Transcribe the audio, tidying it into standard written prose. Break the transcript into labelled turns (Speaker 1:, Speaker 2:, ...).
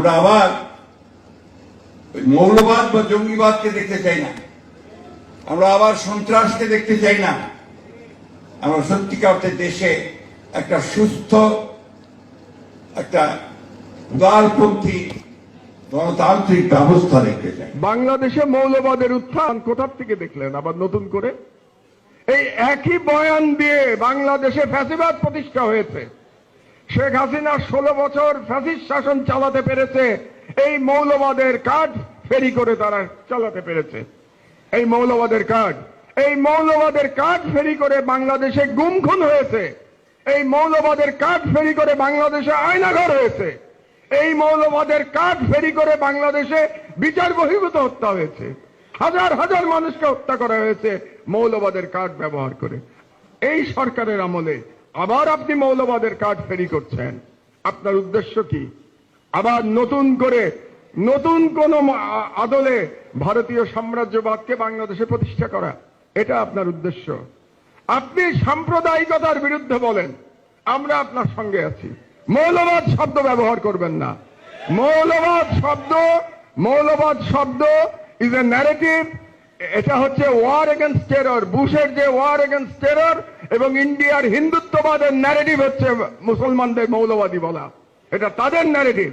Speaker 1: আমরা আবার মৌলবাদ বা জঙ্গিবাদকে দেখতে চাই না, আমরা আবার সন্ত্রাসকে দেখতে চাই না। আমরা সত্যিকার অর্থে দেশে একটা সুস্থ, একটা উদারপন্থী গণতান্ত্রিক ব্যবস্থা দেখতে চাই।
Speaker 2: বাংলাদেশে মৌলবাদের উত্থান কোথা থেকে দেখলেন আবার নতুন করে? এই একই বয়ান দিয়ে বাংলাদেশে ফ্যাসিবাদ প্রতিষ্ঠা হয়েছে। শেখ হাসিনা 16 বছর ফ্যাসিস্ট শাসন চালাতে পেরেছে, এই মৌলবাদের কার্ড ফেরি করে তারা চালাতে পেরেছে। এই মৌলবাদের কার্ড ফেরি করে বাংলাদেশে গুম খুন হয়েছে, এই মৌলবাদের কার্ড ফেরি করে বাংলাদেশে আয়নাঘর হয়েছে, এই মৌলবাদের কার্ড ফেরি করে বাংলাদেশে বিচার বহির্ভূত হত্যা হয়েছে, হাজার হাজার মানুষকে হত্যা করা হয়েছে মৌলবাদের কার্ড ব্যবহার করে। এই সরকারের আমলে আবার আপনি মৌলবাদের কার্ড ফেরি করছেন। আপনার উদ্দেশ্য কি? আবার নতুন কোন আদলে ভারতীয় সাম্রাজ্যবাদকে বাংলাদেশে প্রতিষ্ঠা করা, এটা আপনার উদ্দেশ্য। আপনি সাম্প্রদায়িকতার বিরুদ্ধে বলেন, আমরা আপনার সঙ্গে আছি। মৌলবাদ শব্দ ব্যবহার করবেন না। মৌলবাদ শব্দ ইজ এ ন্যারেটিভ। এটা হচ্ছে ওয়ার এগেনস্ট টেরর। বুশের যে ওয়ার এগেনস্ট টেরর এবং ইন্ডিয়ার হিন্দুত্ববাদের ন্যারেটিভ হচ্ছে মুসলমানদের মৌলবাদী বলা, এটা তাদের ন্যারেটিভ।